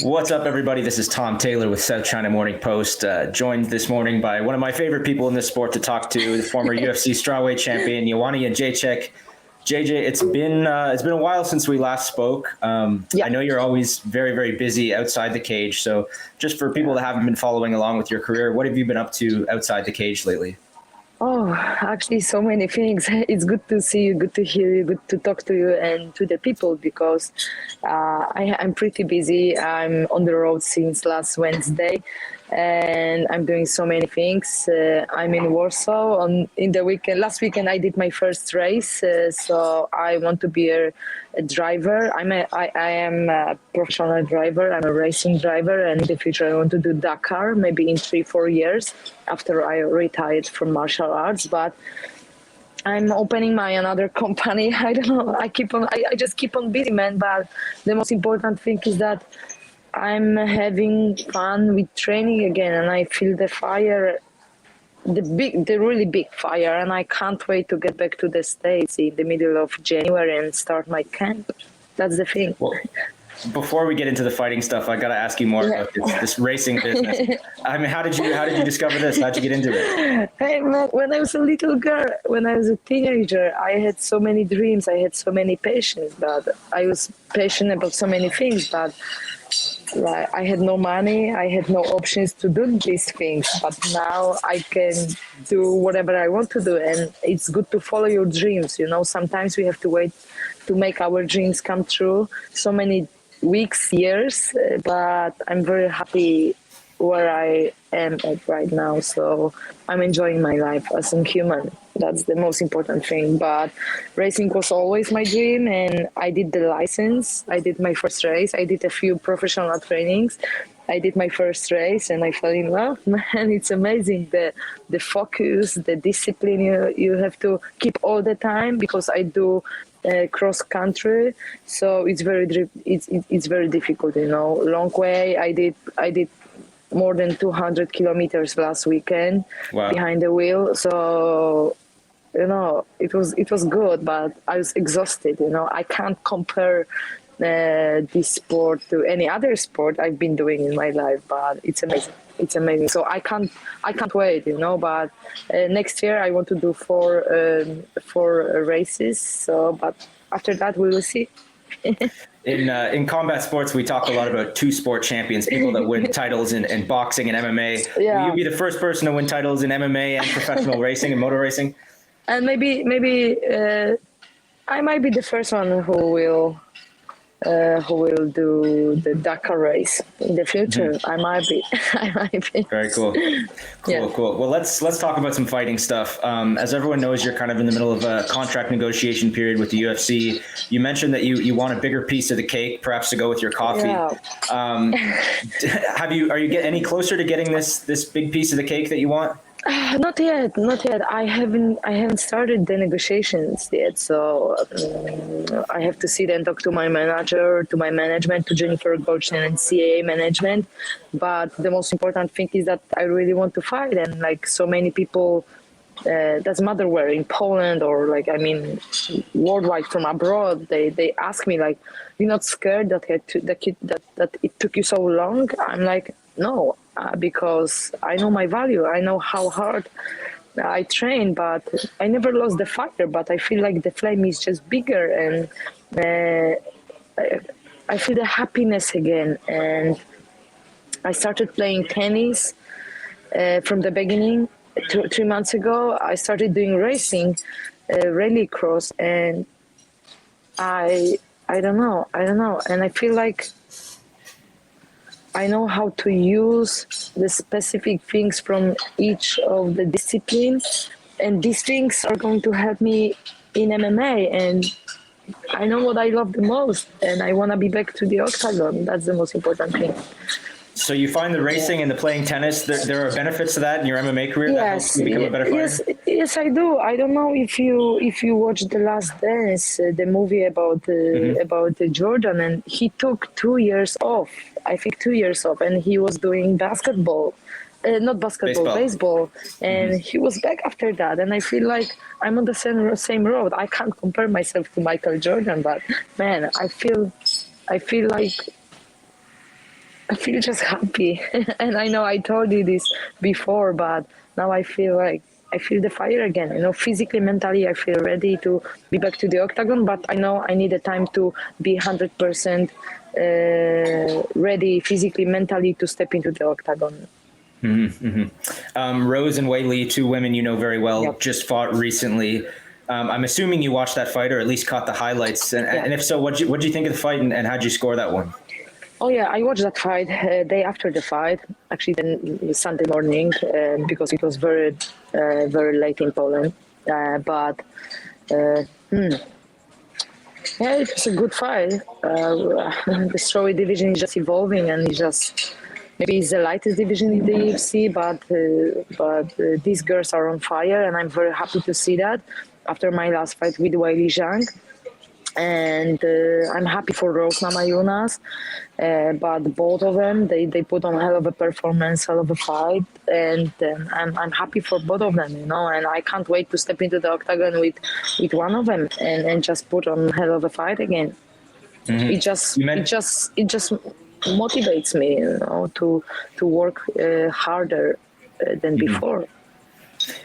What's up, everybody? This is Tom Taylor with South China Morning Post, joined this morning by one of my favorite people in this sport to talk to, the former UFC strawweight champion, Joanna Jedrzejczyk. JJ, it's been a while since we last spoke. I know you're always very, very busy outside the cage. So just for people that haven't been following along with your career, what have you been up to outside the cage lately? Oh, actually, so many things. It's good to see you, good to hear you, good to talk to you and to the people because I'm pretty busy. I'm on the road since last Wednesday and I'm doing so many things. I'm in Warsaw in the weekend. Last weekend, I did my first race, so I want to be a driver. I am a professional driver. I'm a racing driver, and in the future, I want to do Dakar, maybe in 3-4 years after I retired from martial arts. But I'm opening my another company. I don't know. I just keep on busy, man. But the most important thing is that I'm having fun with training again, and I feel the fire, the really big fire, and I can't wait to get back to the States in the middle of January and start my camp. That's the thing. Well, before we get into the fighting stuff, I got to ask you more about this racing business. I mean, how did you discover this? How'd you get into it? Hey, man, when I was a little girl, when I was a teenager, I had so many dreams. I had so many passions, but I was passionate about so many things, but I had no money, I had no options to do these things, but now I can do whatever I want to do, and it's good to follow your dreams. You know, sometimes we have to wait to make our dreams come true, so many weeks, years, but I'm very happy where I am at right now, so I'm enjoying my life as a human. That's the most important thing. But racing was always my dream, and I did the license. I did my first race. I did a few professional trainings. I did my first race, and I fell in love. Man, it's amazing. The focus, the discipline you have to keep all the time, because I do cross country, so it's very difficult. You know, long way. I did more than 200 kilometers last weekend. Wow. Behind the wheel. So, you know, it was good, but I was exhausted. You know, I can't compare this sport to any other sport I've been doing in my life, but it's amazing. It's amazing. So I can't wait, you know. But next year I want to do four races. So, but after that we will see. In combat sports, we talk a lot about two sport champions, people that win titles in boxing and MMA. Yeah. Will you be the first person to win titles in MMA and professional racing and motor racing? And maybe I might be the first one who will do the Dakar race in the future. Mm-hmm. I might be. Very cool. Cool. Well, let's talk about some fighting stuff. As everyone knows, you're kind of in the middle of a contract negotiation period with the UFC. You mentioned that you want a bigger piece of the cake, perhaps to go with your coffee. Yeah. Are you getting any closer to getting this big piece of the cake that you want? Not yet. I haven't started the negotiations yet, so I have to sit and talk to my manager, to my management, to Jennifer Goldstein and CAA management. But the most important thing is that I really want to fight, and like so many people, doesn't matter where, in Poland or worldwide from abroad, they ask me like, "You're not scared that it took you so long?" I'm like, no. Because I know my value. I know how hard I train, but I never lost the fire. But I feel like the flame is just bigger, and I feel the happiness again. And I started playing tennis from the beginning. 3 months ago, I started doing racing, rallycross, and I don't know. And I feel like I know how to use the specific things from each of the disciplines, and these things are going to help me in MMA, and I know what I love the most, and I want to be back to the octagon. That's the most important thing. So you find the racing and the playing tennis, there are benefits to that in your MMA career that helps you become a better fighter? Yes, I do. I don't know if you watched The Last Dance, the movie about Jordan, and he took 2 years off. I think 2 years off, and he was doing basketball. Not basketball, baseball. And he was back after that. And I feel like I'm on the same road. I can't compare myself to Michael Jordan, but man, I feel like I feel just happy. And I know I told you this before, but now I feel like I feel the fire again. Physically, mentally, I feel ready to be back to the octagon, but I know I need a time to be 100% ready physically, mentally to step into the octagon. Rose and Weili, two women you know very well, Yep. just fought recently. I'm assuming you watched that fight or at least caught the highlights. And if so, what'd you think of the fight and how'd you score that one? Oh yeah, I watched that fight day after the fight, actually then Sunday morning, because it was very, very late in Poland. Yeah, it was a good fight. The strawweight division is just evolving, and maybe it's the lightest division in the UFC, but these girls are on fire, and I'm very happy to see that after my last fight with Weili Zhang. And I'm happy for Rose Namajunas, but both of them, they put on a hell of a performance, hell of a fight, and I'm happy for both of them, and I can't wait to step into the octagon with one of them and just put on a hell of a fight again. Mm-hmm. It just motivates me, to work harder than before.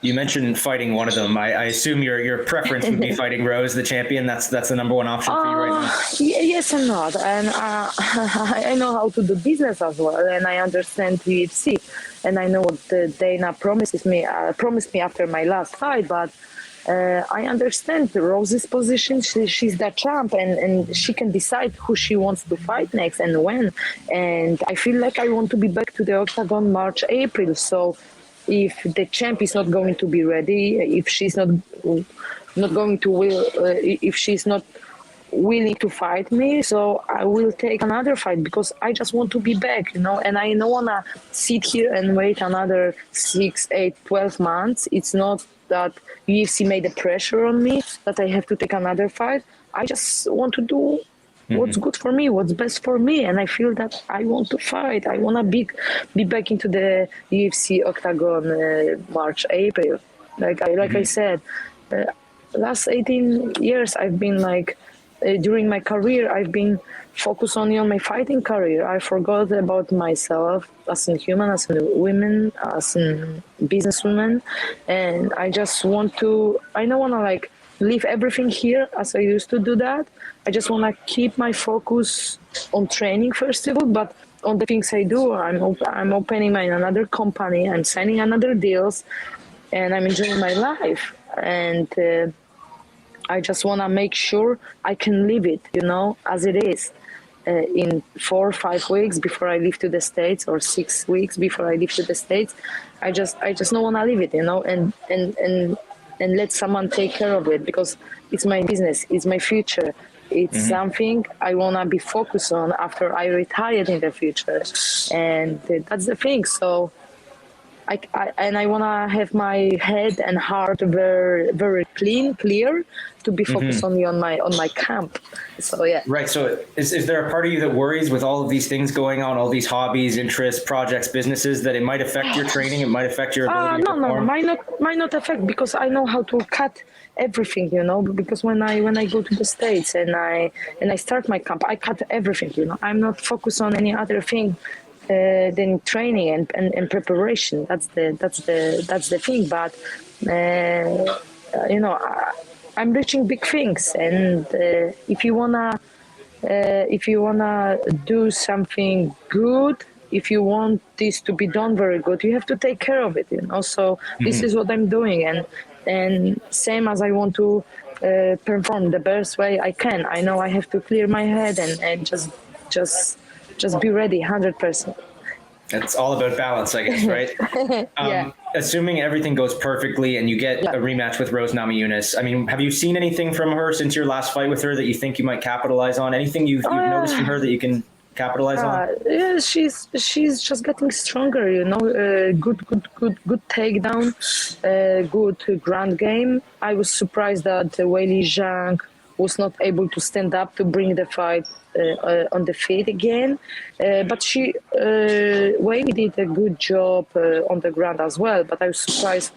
You mentioned fighting one of them. I assume your preference would be fighting Rose, the champion. That's the number one option for you right now. Yes and not. And I know how to do business as well, and I understand UFC, and I know what Dana promised me after my last fight. But I understand Rose's position. She's the champ, and she can decide who she wants to fight next and when. And I feel like I want to be back to the octagon March, April. So if the champ is not going to be ready, if she's not going to if she's not willing to fight me, so I will take another fight because I just want to be back, and I don't want to sit here and wait another 6, 8, 12 months. It's not that UFC made the pressure on me that I have to take another fight. I just want to do what's good for me, what's best for me, and I feel that I want to fight. I want to be back into the UFC octagon March, April. I said, last 18 years I've been during my career I've been focused only on my fighting career. I forgot about myself as a human, as a woman, as a businesswoman, and I just want to. I don't want to leave everything here as I used to do that. I just want to keep my focus on training first of all, but on the things I do, I'm opening another company, I'm signing another deals, and I'm enjoying my life. And I just want to make sure I can live it, as it is. In 4 or 5 weeks before I leave to the States, or 6 weeks before I leave to the States, I just don't want to leave it, and let someone take care of it, because it's my business, it's my future. It's something I want to be focused on after I retire in the future. And that's the thing. So I want to have my head and heart very, very clear to be focused only on my camp. So yeah. Right. So is there a part of you that worries with all of these things going on, all these hobbies, interests, projects, businesses, that it might affect your training? It might affect your ability to perform? No, might not affect, because I know how to cut everything, because when I go to the States and I start my camp, I cut everything, I'm not focused on any other thing than training and preparation. That's the thing. But I'm reaching big things, and if you wanna do something good, if you want this to be done very good, you have to take care of it, So this is what I'm doing, and same as I want to perform the best way I can. I know I have to clear my head and just be ready 100%. It's all about balance, I guess, right? Yeah. Assuming everything goes perfectly and you get a rematch with Rose Namajunas, I mean, have you seen anything from her since your last fight with her that you think you might capitalize on? Anything you've noticed from her that you can capitalize on? Yeah, she's just getting stronger, good takedown, good ground game. I was surprised that Weili Zhang was not able to stand up to bring the fight on the feet again, but Weili did a good job on the ground as well. But I was surprised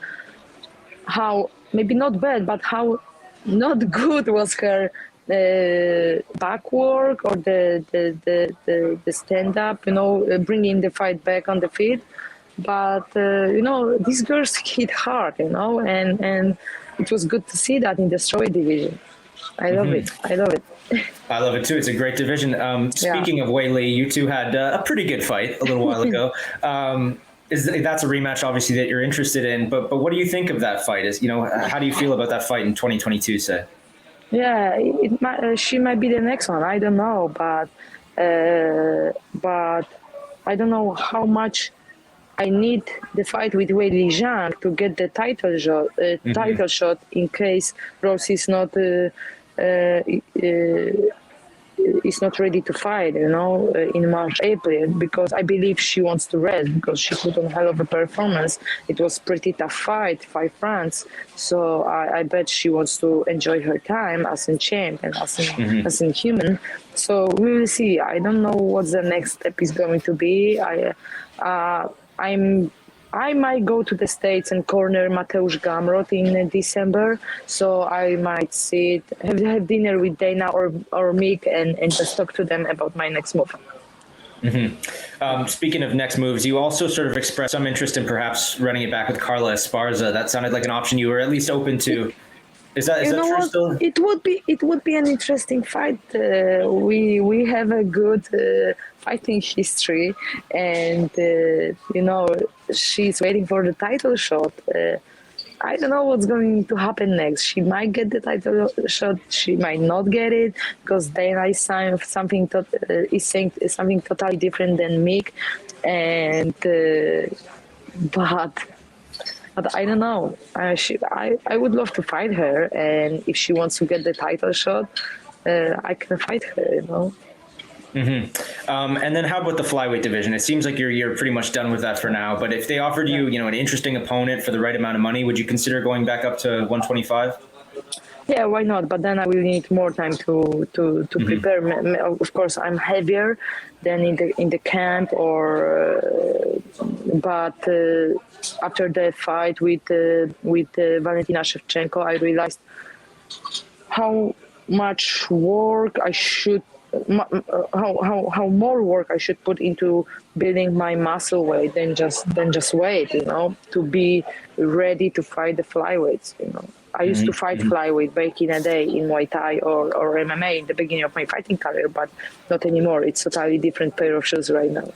how, maybe not bad, but how not good was her back work or the stand up, bringing the fight back on the feet. But these girls hit hard, and it was good to see that in the strawweight division. I love it. I love it. I love it too. It's a great division. Speaking of Weili, you two had a pretty good fight a little while ago. That's a rematch, obviously, that you're interested in. But what do you think of that fight? How do you feel about that fight in 2022? Say. Yeah, she might be the next one. I don't know, but I don't know how much I need the fight with Weili Zhang to get the title shot in case Rose is not ready to fight, in March, April, because I believe she wants to rest because she put on a hell of a performance. It was pretty tough fight, 5 rounds. So I bet she wants to enjoy her time as a champ and as a human. So we will see. I don't know what the next step is going to be. I might go to the States and corner Mateusz Gamrot in December, so I might have dinner with Dana or Mick and just talk to them about my next move. Speaking of next moves, you also sort of expressed some interest in perhaps running it back with Carla Esparza. That sounded like an option you were at least open to. Is that true still? It would be an interesting fight. We have a good fighting history, and she's waiting for the title shot. I don't know what's going to happen next. She might get the title shot. She might not get it because Dana is saying something totally different than Mick, and but I don't know. I would love to fight her, and if she wants to get the title shot, I can fight her. And then how about the flyweight division? It seems like you're pretty much done with that for now. But if they offered you, an interesting opponent for the right amount of money, would you consider going back up to 125? Yeah, why not? But then I will need more time to prepare. Of course, I'm heavier than in the camp, but after the fight with Valentina Shevchenko, I realized how much work I should. How more work I should put into building my muscle weight than just weight, to be ready to fight the flyweights. I used to fight flyweight back in a day in Muay Thai or MMA in the beginning of my fighting career, but not anymore. It's a totally different pair of shoes right now.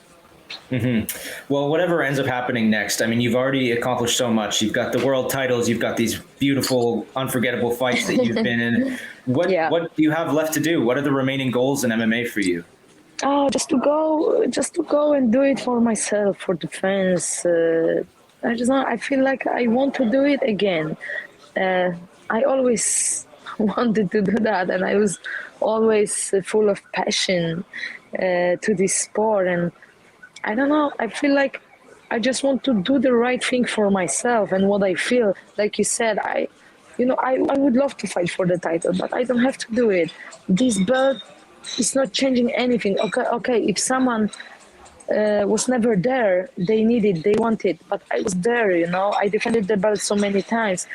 Well, whatever ends up happening next, I mean, you've already accomplished so much. You've got the world titles. You've got these beautiful, unforgettable fights that you've been in. What do you have left to do? What are the remaining goals in MMA for you? Oh, just to go and do it for myself, for the fans. I feel like I want to do it again. I always wanted to do that, and I was always full of passion to this sport. And I don't know, I feel like I just want to do the right thing for myself and what I feel. Like you said, I would love to fight for the title, but I don't have to do it. This belt is not changing anything. Okay, if someone was never there, they need it, they want it, but I was there, I defended the belt so many times.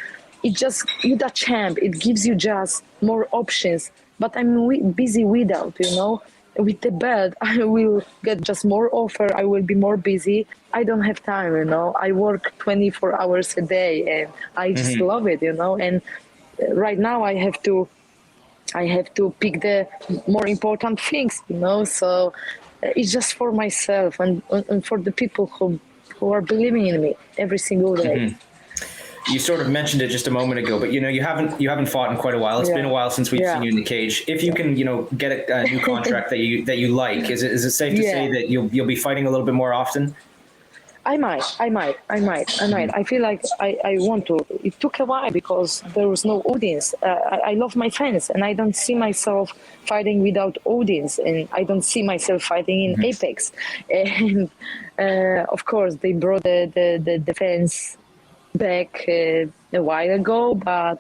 It just, with a champ, it gives you just more options, but I'm busy without, With the belt, I will get just more offer. I will be more busy. I don't have time, I work 24 hours a day, and I just love it, And right now I have to pick the more important things, So it's just for myself and for the people who are believing in me every single day. You sort of mentioned it just a moment ago, but you haven't fought in quite a while. It's been a while since we've seen you in the cage. If you can, get a new contract that you like, is it safe to say that you'll be fighting a little bit more often? I might. I feel like I want to. It took a while because there was no audience. I love my fans, and I don't see myself fighting without audience, and I don't see myself fighting in Apex. And of course, they brought the fans back a while ago, but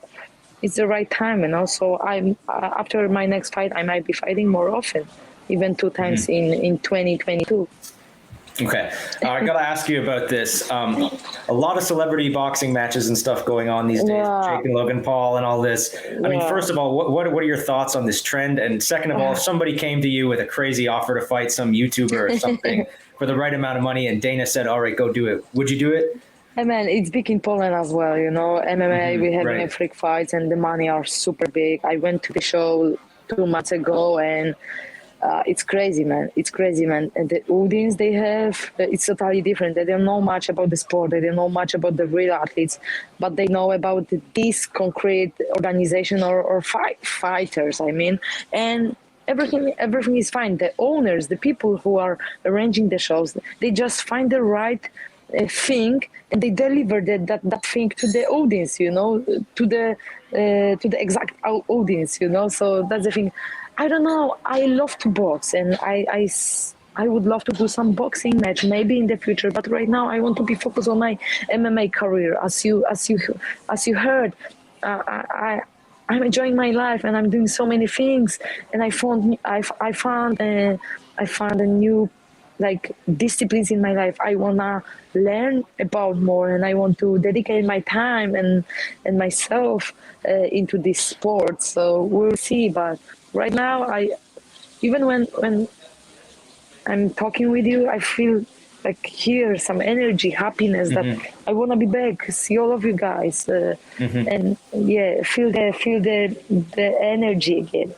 it's the right time, So I'm after my next fight, I might be fighting more often, even 2 times in 2022. Okay. I got to ask you about this. A lot of celebrity boxing matches and stuff going on these days. Yeah. Jake and Logan Paul and all this. I mean, first of all, what are your thoughts on this trend? And second of all, if somebody came to you with a crazy offer to fight some YouTuber or something for the right amount of money and Dana said, all right, go do it, would you do it? I mean, it's big in Poland as well, you know. MMA, we have a freak fights and the money are super big. I went to the show 2 months ago and it's crazy, man. It's crazy, man. And the audience they have, it's totally different. They don't know much about the sport. They don't know much about the real athletes, but they know about this concrete organization or fighters, I mean. And everything is fine. The owners, the people who are arranging the shows, they just find the right thing and they deliver that thing to the audience, you know, to the exact audience, you know. So that's the thing. I don't know. I love to box, and I would love to do some boxing match maybe in the future. But right now, I want to be focused on my MMA career. As you heard, I'm enjoying my life, and I'm doing so many things. And I found a new disciplines in my life. I wanna learn about more, and I want to dedicate my time and myself into this sport. So we'll see. But right now, even when I'm talking with you, I feel like here some energy, happiness that I want to be back, see all of you guys, and feel the energy again.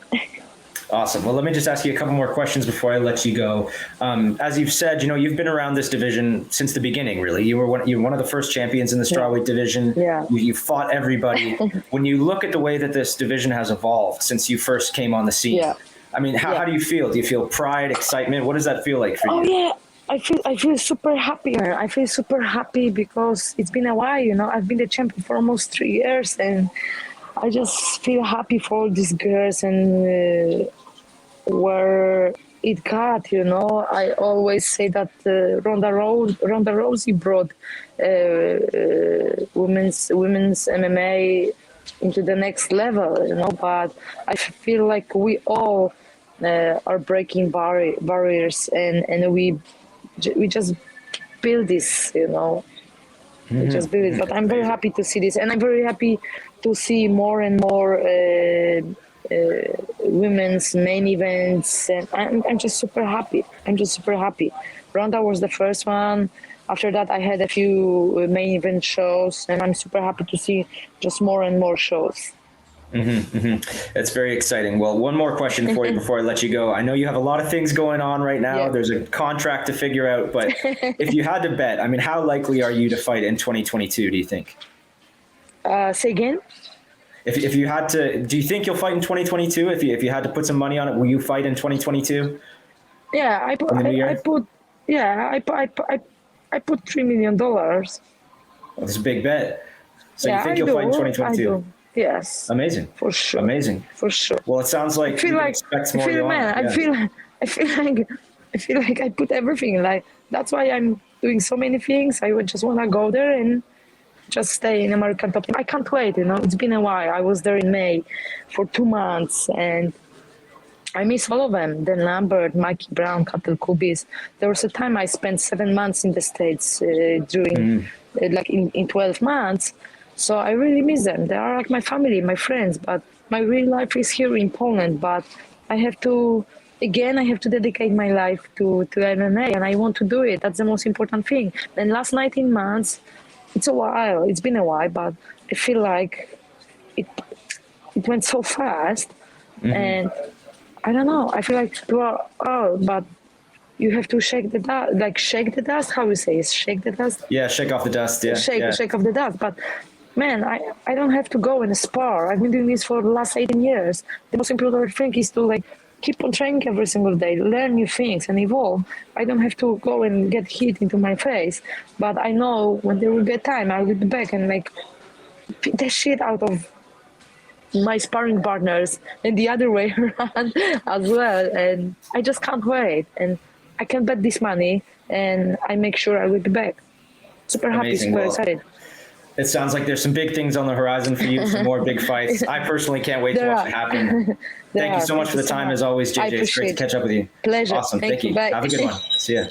Awesome. Well, let me just ask you a couple more questions before I let you go. As you've said, you know, you've been around this division since the beginning, really. You're one of the first champions in the strawweight division. Yeah. You fought everybody. When you look at the way that this division has evolved since you first came on the scene, I mean, how do you feel? Do you feel pride, excitement? What does that feel like for you? Oh, yeah. I feel super happy, man. I feel super happy because it's been a while, you know. I've been the champion for almost 3 years, and I just feel happy for all these girls and where it got, you know. I always say that Ronda Rousey brought women's MMA into the next level, you know. But I feel like we all are breaking barriers, and we just build this, you know. We just build it. But I'm very happy to see this, and I'm very happy to see more and more women's main events, and I'm just super happy. Ronda was the first one. After that, I had a few main event shows, and I'm super happy to see just more and more shows. It's very exciting. Well, one more question for you before I let you go. I know you have a lot of things going on right now. Yeah. There's a contract to figure out, but if you had to bet, I mean, how likely are you to fight in 2022, do you think? Say again? If you had to, do you think you'll fight in 2022? If you had to put some money on it, will you fight in 2022? Yeah, I put $3 million. That's a big bet. So you think you'll fight in 2022? Yes. Amazing. For sure. Amazing. For sure. Well, it sounds like you expect more. I feel like I put everything. Like that's why I'm doing so many things. I would just want to go there and just stay in American top team. I can't wait, you know. It's been a while. I was there in May for 2 months, and I miss all of them. Dan Lambert, Mikey Brown, Cattell Kubis. There was a time I spent 7 months in the States during in 12 months. So I really miss them. They are like my family, my friends, but my real life is here in Poland. But I have to dedicate my life to MMA, and I want to do it. That's the most important thing. And last 19 months, it's been a while, but I feel like it went so fast. And I don't know, I feel like but you have to shake the dust, how you say it? Shake the dust? Yeah, shake off the dust, yeah. Shake off the dust, but man, I don't have to go and spar. I've been doing this for the last 18 years. The most important thing is to keep on training every single day, learn new things and evolve. I don't have to go and get hit into my face, but I know when there will be a time, I will be back and beat the shit out of my sparring partners and the other way around as well. And I just can't wait. And I can bet this money, and I make sure I will be back. Super happy, super excited. It sounds like there's some big things on the horizon for you, some more big fights. I personally can't wait to watch it happen. Thank you so much for the time, as always, JJ. It's great to catch up with you. Pleasure. Awesome. Thank you. Bye. Have a good one. See ya.